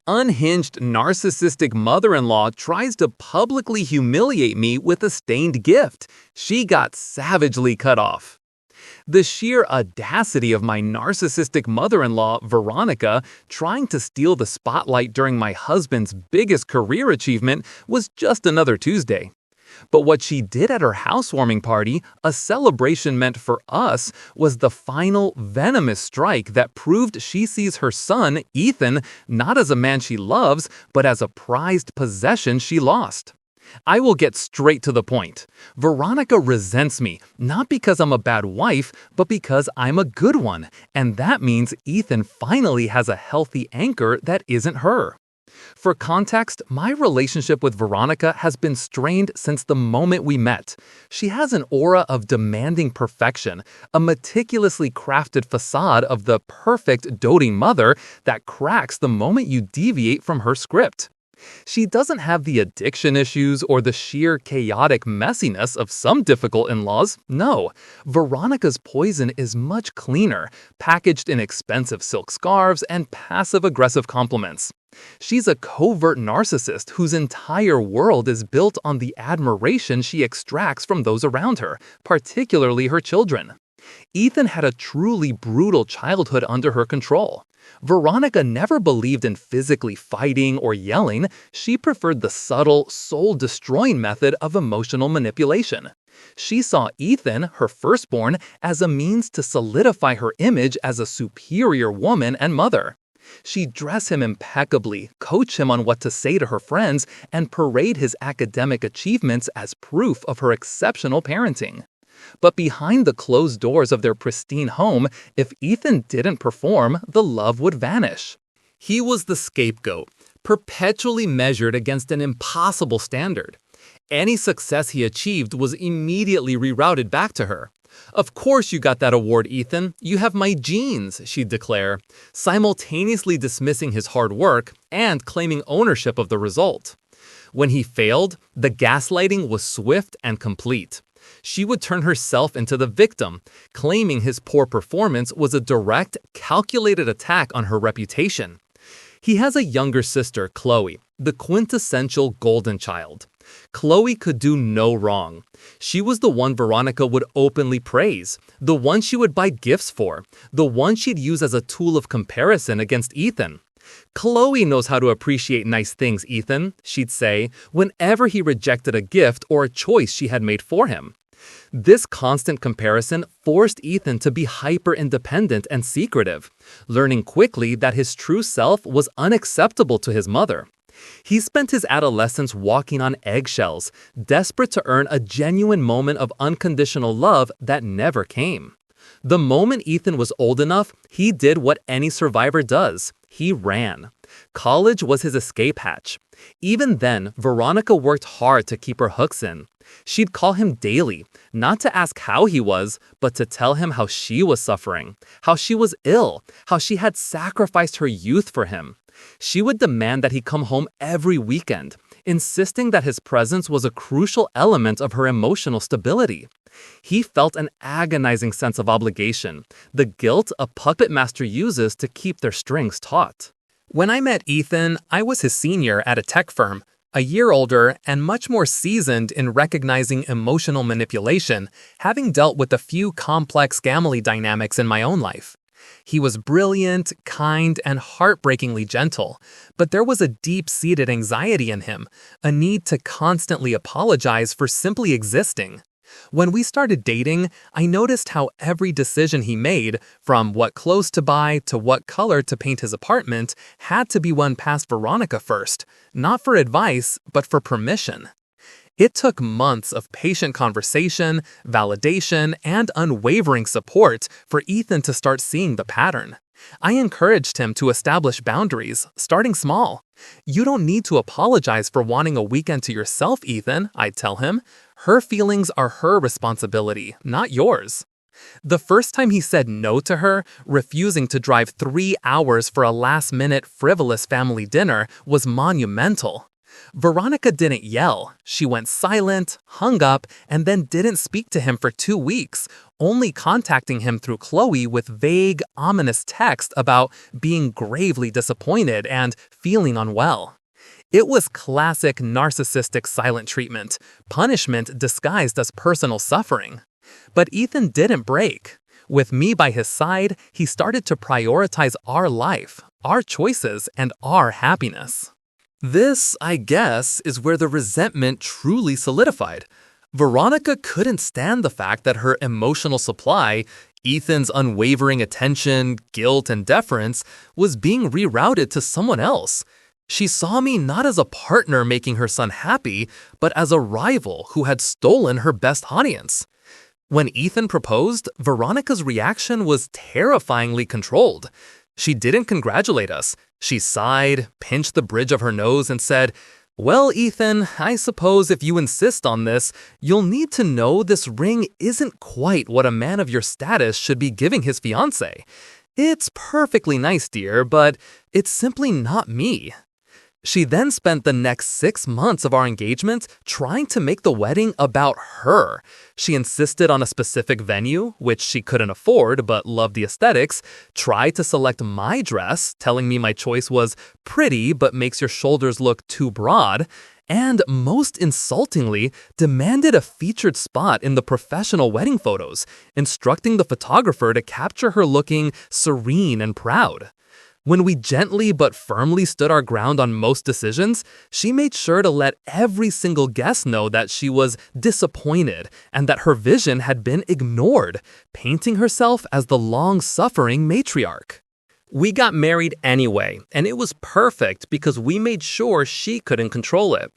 unhinged narcissistic mother-in-law tries to publicly humiliate me with a stained gift. She got savagely cut off. The sheer audacity of my narcissistic mother-in-law, Veronica, trying to steal the spotlight during my husband's biggest career achievement was just another Tuesday. But what she did at her housewarming party, a celebration meant for us, was the final venomous strike that proved she sees her son, Ethan, not as a man she loves, but as a prized possession she lost. I will get straight to the point. Veronica resents me, not because I'm a bad wife, but because I'm a good one, and that means Ethan finally has a healthy anchor that isn't her. For context, my relationship with Veronica has been strained since the moment we met. She has an aura of demanding perfection, a meticulously crafted facade of the perfect doting mother that cracks the moment you deviate from her script. She doesn't have the addiction issues or the sheer chaotic messiness of some difficult in-laws. No, Veronica's poison is much cleaner, packaged in expensive silk scarves and passive-aggressive compliments. She's a covert narcissist whose entire world is built on the admiration she extracts from those around her, particularly her children. Ethan had a truly brutal childhood under her control. Veronica never believed in physically fighting or yelling. She preferred the subtle, soul-destroying method of emotional manipulation. She saw Ethan, her firstborn, as a means to solidify her image as a superior woman and mother. She'd dress him impeccably, coach him on what to say to her friends, and parade his academic achievements as proof of her exceptional parenting. But behind the closed doors of their pristine home, if Ethan didn't perform, the love would vanish. He was the scapegoat, perpetually measured against an impossible standard. Any success he achieved was immediately rerouted back to her. "Of course you got that award, Ethan. You have my genes," she'd declare, simultaneously dismissing his hard work and claiming ownership of the result. When he failed, the gaslighting was swift and complete. She would turn herself into the victim, claiming his poor performance was a direct, calculated attack on her reputation. He has a younger sister, Qley, the quintessential golden child. Qley could do no wrong. She was the one Veronica would openly praise, the one she would buy gifts for, the one she'd use as a tool of comparison against Ethan. "Qley knows how to appreciate nice things, Ethan," she'd say, whenever he rejected a gift or a choice she had made for him. This constant comparison forced Ethan to be hyper-independent and secretive, learning quickly that his true self was unacceptable to his mother. He spent his adolescence walking on eggshells, desperate to earn a genuine moment of unconditional love that never came. The moment Ethan was old enough, he did what any survivor does. He ran. College was his escape hatch. Even then, Veronica worked hard to keep her hooks in. She'd call him daily, not to ask how he was, but to tell him how she was suffering, how she was ill, how she had sacrificed her youth for him. She would demand that he come home every weekend, insisting that his presence was a crucial element of her emotional stability. He felt an agonizing sense of obligation, the guilt a puppet master uses to keep their strings taut. When I met Ethan, I was his senior at a tech firm, a year older and much more seasoned in recognizing emotional manipulation, having dealt with a few complex family dynamics in my own life. He was brilliant, kind, and heartbreakingly gentle, but there was a deep-seated anxiety in him, a need to constantly apologize for simply existing. When we started dating, I noticed how every decision he made, from what clothes to buy to what color to paint his apartment, had to be run past Veronica first, not for advice, but for permission. It took months of patient conversation, validation, and unwavering support for Ethan to start seeing the pattern. I encouraged him to establish boundaries, starting small. "You don't need to apologize for wanting a weekend to yourself, Ethan," I'd tell him. "Her feelings are her responsibility, not yours." The first time he said no to her, refusing to drive 3 hours for a last-minute frivolous family dinner, was monumental. Veronica didn't yell. She went silent, hung up, and then didn't speak to him for 2 weeks, only contacting him through Qley with vague, ominous text about being gravely disappointed and feeling unwell. It was classic narcissistic silent treatment, punishment disguised as personal suffering. But Ethan didn't break. With me by his side, he started to prioritize our life, our choices, and our happiness. This, I guess, is where the resentment truly solidified. Veronica couldn't stand the fact that her emotional supply, Ethan's unwavering attention, guilt, and deference, was being rerouted to someone else. She saw me not as a partner making her son happy, but as a rival who had stolen her best audience. When Ethan proposed, Veronica's reaction was terrifyingly controlled. She didn't congratulate us. She sighed, pinched the bridge of her nose, and said, "Well, Ethan, I suppose if you insist on this, you'll need to know this ring isn't quite what a man of your status should be giving his fiancé. It's perfectly nice, dear, but it's simply not me." She then spent the next 6 months of our engagement trying to make the wedding about her. She insisted on a specific venue, which she couldn't afford but loved the aesthetics, tried to select my dress, telling me my choice was pretty but makes your shoulders look too broad, and most insultingly, demanded a featured spot in the professional wedding photos, instructing the photographer to capture her looking serene and proud. When we gently but firmly stood our ground on most decisions, she made sure to let every single guest know that she was disappointed and that her vision had been ignored, painting herself as the long-suffering matriarch. We got married anyway, and it was perfect because we made sure she couldn't control it.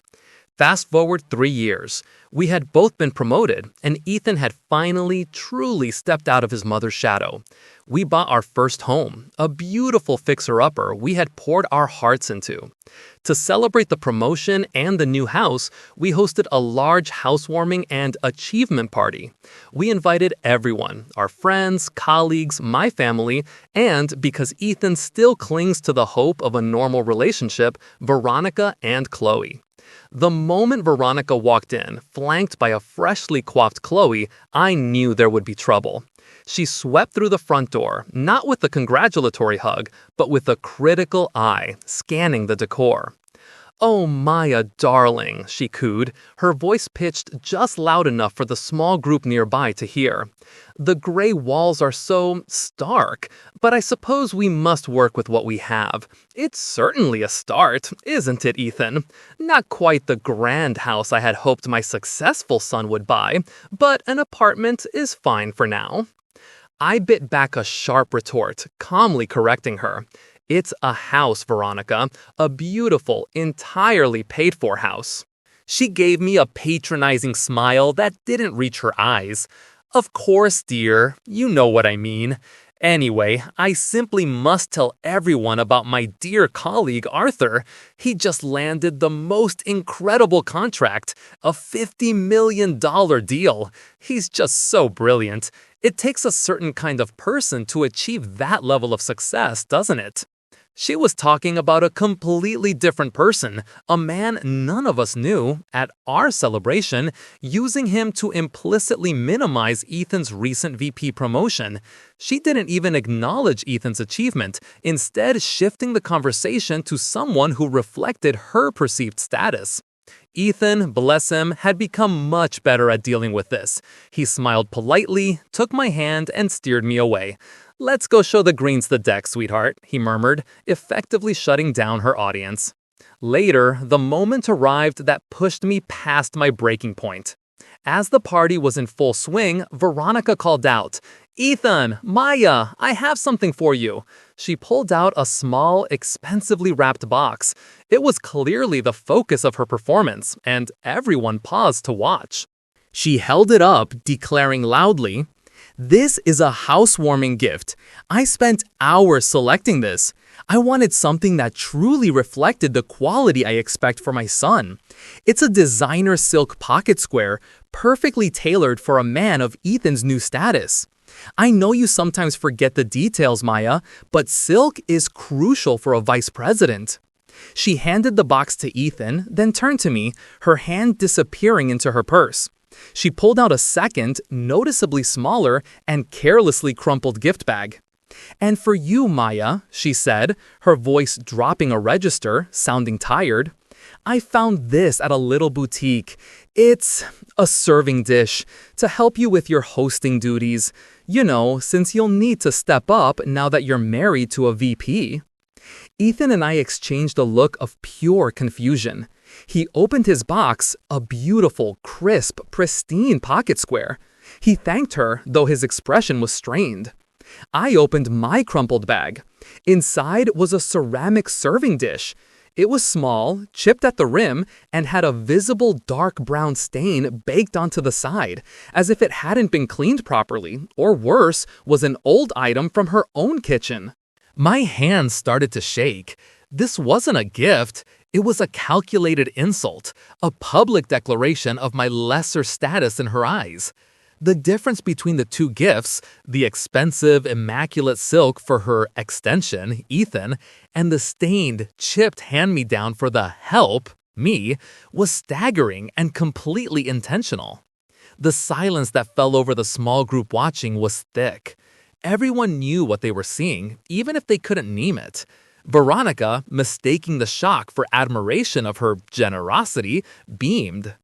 Fast forward 3 years. We had both been promoted, and Ethan had finally, truly stepped out of his mother's shadow. We bought our first home, a beautiful fixer-upper we had poured our hearts into. To celebrate the promotion and the new house, we hosted a large housewarming and achievement party. We invited everyone, our friends, colleagues, my family, and, because Ethan still clings to the hope of a normal relationship, Veronica and Qley. The moment Veronica walked in, flanked by a freshly coiffed Qley, I knew there would be trouble. She swept through the front door, not with a congratulatory hug, but with a critical eye, scanning the decor. "Oh, Maya, darling," she cooed, her voice pitched just loud enough for the small group nearby to hear. "The gray walls are so stark, but I suppose we must work with what we have. It's certainly a start, isn't it, Ethan? Not quite the grand house I had hoped my successful son would buy, but an apartment is fine for now." I bit back a sharp retort, calmly correcting her. "It's a house, Veronica, a beautiful, entirely paid-for house." She gave me a patronizing smile that didn't reach her eyes. "Of course, dear, you know what I mean. Anyway, I simply must tell everyone about my dear colleague Arthur. He just landed the most incredible contract, a $50 million deal. He's just so brilliant. It takes a certain kind of person to achieve that level of success, doesn't it?" She was talking about a completely different person, a man none of us knew, at our celebration, using him to implicitly minimize Ethan's recent VP promotion. She didn't even acknowledge Ethan's achievement, instead shifting the conversation to someone who reflected her perceived status. Ethan, bless him, had become much better at dealing with this. He smiled politely, took my hand, and steered me away. "Let's go show the Greens the deck, sweetheart," he murmured, effectively shutting down her audience. Later, the moment arrived that pushed me past my breaking point. As the party was in full swing, Veronica called out, "Ethan, Maya, I have something for you." She pulled out a small, expensively wrapped box. It was clearly the focus of her performance, and everyone paused to watch. She held it up, declaring loudly, "This is a housewarming gift. I spent hours selecting this. I wanted something that truly reflected the quality I expect for my son. It's a designer silk pocket square, perfectly tailored for a man of Ethan's new status. I know you sometimes forget the details, Maya, but silk is crucial for a vice president." She handed the box to Ethan, then turned to me, her hand disappearing into her purse. She pulled out a second, noticeably smaller, and carelessly crumpled gift bag. "And for you, Maya," she said, her voice dropping a register, sounding tired. "I found this at a little boutique. It's a serving dish to help you with your hosting duties. You know, since you'll need to step up now that you're married to a VP. Ethan and I exchanged a look of pure confusion. He opened his box, a beautiful, crisp, pristine pocket square. He thanked her, though his expression was strained. I opened my crumpled bag. Inside was a ceramic serving dish. It was small, chipped at the rim, and had a visible dark brown stain baked onto the side, as if it hadn't been cleaned properly, or worse, was an old item from her own kitchen. My hands started to shake. This wasn't a gift. It was a calculated insult, a public declaration of my lesser status in her eyes. The difference between the two gifts, the expensive, immaculate silk for her extension, Ethan, and the stained, chipped hand-me-down for the help, me, was staggering and completely intentional. The silence that fell over the small group watching was thick. Everyone knew what they were seeing, even if they couldn't name it. Veronica, mistaking the shock for admiration of her generosity, beamed.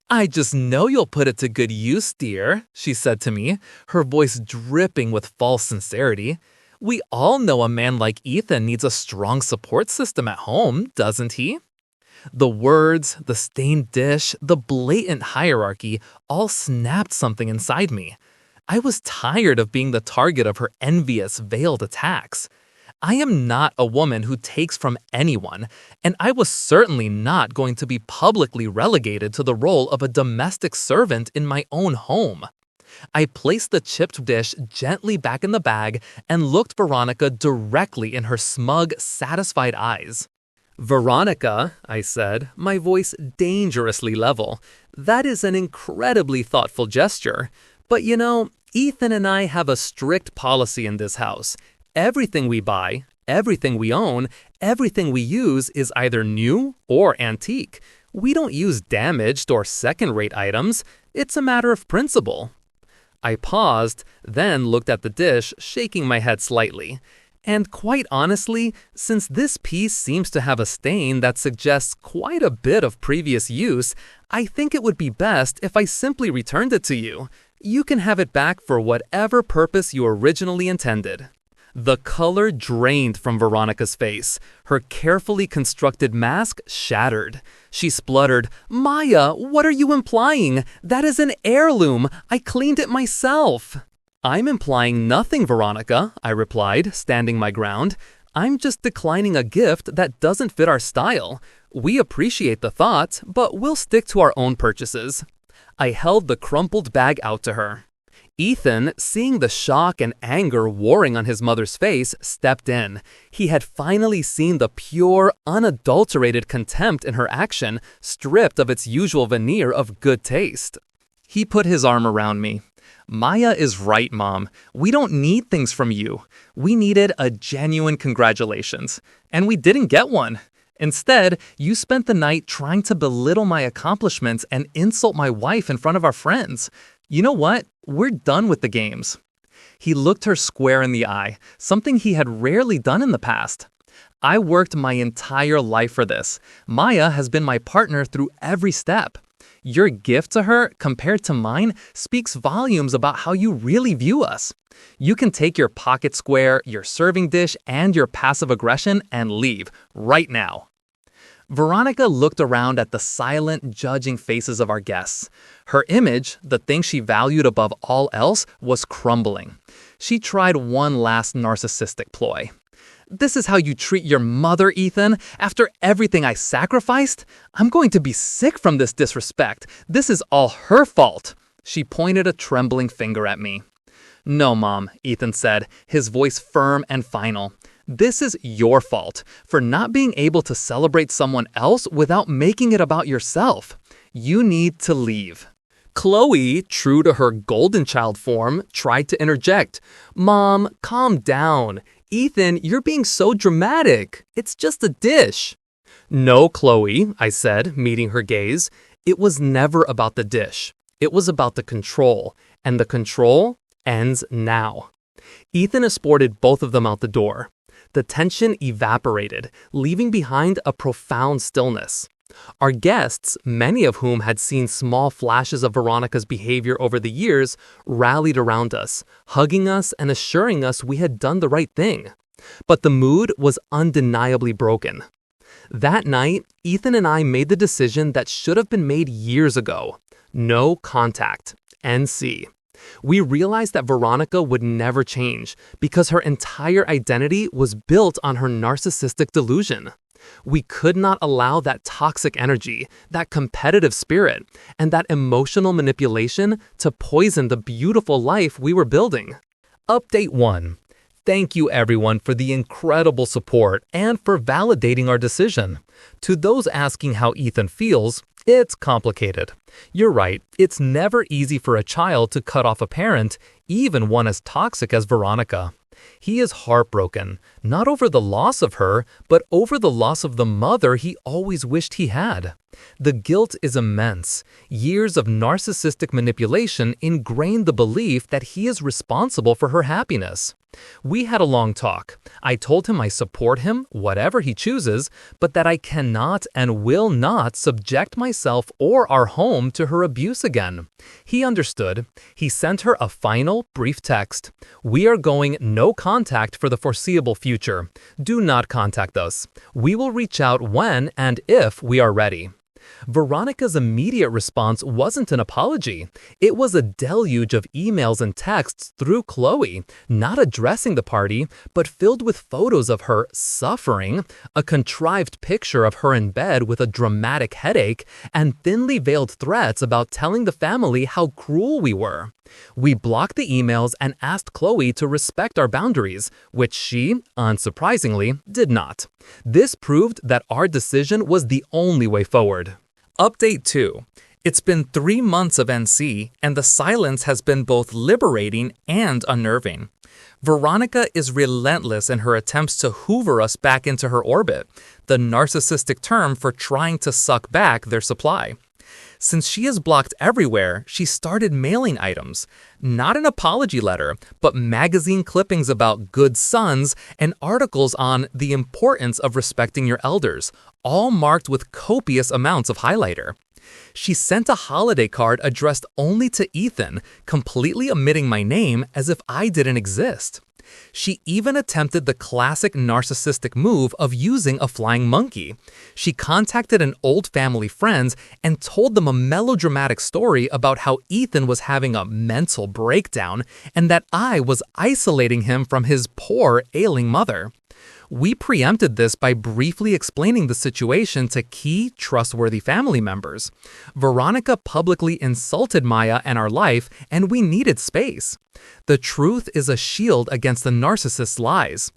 "I just know you'll put it to good use, dear," she said to me, her voice dripping with false sincerity. "We all know a man like Ethan needs a strong support system at home, doesn't he?" The words, the stained dish, the blatant hierarchy all snapped something inside me. I was tired of being the target of her envious, veiled attacks. I am not a woman who takes from anyone, and I was certainly not going to be publicly relegated to the role of a domestic servant in my own home. I placed the chipped dish gently back in the bag and looked Veronica directly in her smug, satisfied eyes. "Veronica," I said, my voice dangerously level, "that is an incredibly thoughtful gesture. But you know, Ethan and I have a strict policy in this house. Everything we buy, everything we own, everything we use is either new or antique. We don't use damaged or second-rate items. It's a matter of principle." I paused, then looked at the dish, shaking my head slightly. And quite honestly, since this piece seems to have a stain that suggests quite a bit of previous use, I think it would be best if I simply returned it to you. You can have it back for whatever purpose you originally intended. The color drained from Veronica's face. Her carefully constructed mask shattered. She spluttered, "Maya, what are you implying? That is an heirloom. I cleaned it myself." "I'm implying nothing, Veronica," I replied, standing my ground. "I'm just declining a gift that doesn't fit our style. We appreciate the thought, but we'll stick to our own purchases." I held the crumpled bag out to her. Ethan, seeing the shock and anger warring on his mother's face, stepped in. He had finally seen the pure, unadulterated contempt in her action, stripped of its usual veneer of good taste. He put his arm around me. "Maya is right, Mom. We don't need things from you. We needed a genuine congratulations. And we didn't get one. Instead, you spent the night trying to belittle my accomplishments and insult my wife in front of our friends. You know what? We're done with the games." He looked her square in the eye, something he had rarely done in the past. "I worked my entire life for this. Maya has been my partner through every step. Your gift to her, compared to mine, speaks volumes about how you really view us. You can take your pocket square, your serving dish, and your passive aggression and leave, right now." Veronica looked around at the silent, judging faces of our guests. Her image, the thing she valued above all else, was crumbling. She tried one last narcissistic ploy. "This is how you treat your mother, Ethan? After everything I sacrificed? I'm going to be sick from this disrespect. This is all her fault." She pointed a trembling finger at me. "No, Mom," Ethan said, his voice firm and final. "This is your fault for not being able to celebrate someone else without making it about yourself. You need to leave." Qley, true to her golden child form, tried to interject. "Mom, calm down. "Ethan, you're being so dramatic. It's just a dish." "No, Qley," I said, meeting her gaze. "It was never about the dish. It was about the control, and the control ends now." Ethan escorted both of them out the door. The tension evaporated, leaving behind a profound stillness. Our guests, many of whom had seen small flashes of Veronica's behavior over the years, rallied around us, hugging us and assuring us we had done the right thing. But the mood was undeniably broken. That night, Ethan and I made the decision that should have been made years ago. No contact. NC. We realized that Veronica would never change because her entire identity was built on her narcissistic delusion. We could not allow that toxic energy, that competitive spirit, and that emotional manipulation to poison the beautiful life we were building. Update 1. Thank you everyone for the incredible support and for validating our decision. To those asking how Ethan feels, it's complicated. You're right, it's never easy for a child to cut off a parent, even one as toxic as Veronica. He is heartbroken, not over the loss of her, but over the loss of the mother he always wished he had. The guilt is immense. Years of narcissistic manipulation ingrained the belief that he is responsible for her happiness. We had a long talk. I told him I support him, whatever he chooses, but that I cannot and will not subject myself or our home to her abuse again. He understood. He sent her a final, brief text. "We are going no contact for the foreseeable future. Do not contact us. We will reach out when and if we are ready." Veronica's immediate response wasn't an apology. It was a deluge of emails and texts through Qley, not addressing the party, but filled with photos of her suffering, a contrived picture of her in bed with a dramatic headache, and thinly veiled threats about telling the family how cruel we were. We blocked the emails and asked Qley to respect our boundaries, which she, unsurprisingly, did not. This proved that our decision was the only way forward. Update 2. It's been 3 months of NC, and the silence has been both liberating and unnerving. Veronica is relentless in her attempts to hoover us back into her orbit, the narcissistic term for trying to suck back their supply. Since she is blocked everywhere, she started mailing items. Not an apology letter, but magazine clippings about good sons and articles on the importance of respecting your elders, all marked with copious amounts of highlighter. She sent a holiday card addressed only to Ethan, completely omitting my name as if I didn't exist. She even attempted the classic narcissistic move of using a flying monkey. She contacted an old family friend and told them a melodramatic story about how Ethan was having a mental breakdown and that I was isolating him from his poor, ailing mother. We preempted this by briefly explaining the situation to key, trustworthy family members. Veronica publicly insulted Maya and our life, and we needed space. The truth is a shield against the narcissist's lies.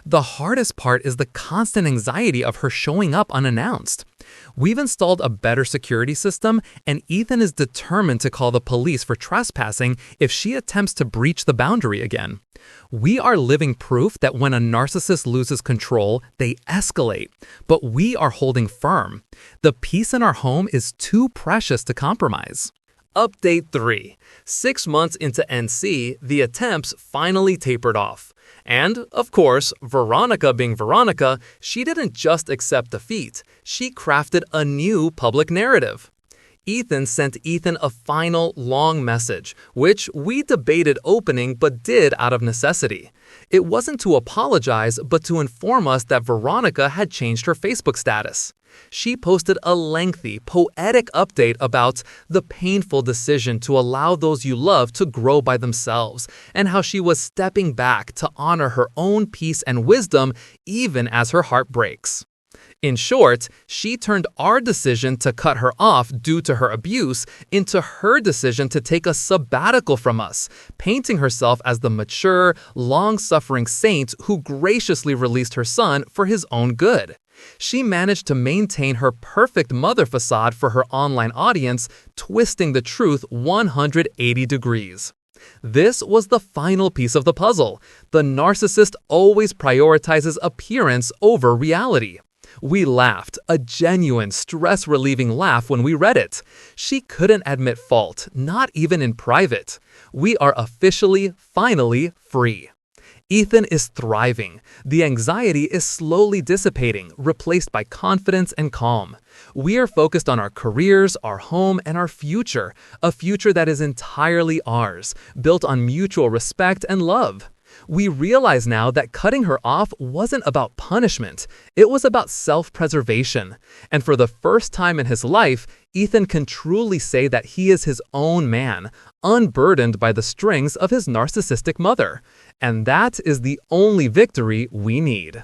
The hardest part is the constant anxiety of her showing up unannounced. We've installed a better security system, and Ethan is determined to call the police for trespassing if she attempts to breach the boundary again. We are living proof that when a narcissist loses control, they escalate, but we are holding firm. The peace in our home is too precious to compromise. Update 3. 6 months into NC, the attempts finally tapered off. And, of course, Veronica being Veronica, she didn't just accept defeat. She crafted a new public narrative. Ethan sent Ethan a final, long message, which we debated opening but did out of necessity. It wasn't to apologize, but to inform us that Veronica had changed her Facebook status. She posted a lengthy, poetic update about the painful decision to allow those you love to grow by themselves, and how she was stepping back to honor her own peace and wisdom even as her heart breaks. In short, she turned our decision to cut her off due to her abuse into her decision to take a sabbatical from us, painting herself as the mature, long-suffering saint who graciously released her son for his own good. She managed to maintain her perfect mother facade for her online audience, twisting the truth 180 degrees. This was the final piece of the puzzle. The narcissist always prioritizes appearance over reality. We laughed, a genuine, stress-relieving laugh when we read it. She couldn't admit fault, not even in private. We are officially, finally free. Ethan is thriving. The anxiety is slowly dissipating, replaced by confidence and calm. We are focused on our careers, our home, and our future, a future that is entirely ours, built on mutual respect and love. We realize now that cutting her off wasn't about punishment. It was about self-preservation. And for the first time in his life, Ethan can truly say that he is his own man, unburdened by the strings of his narcissistic mother. And that is the only victory we need.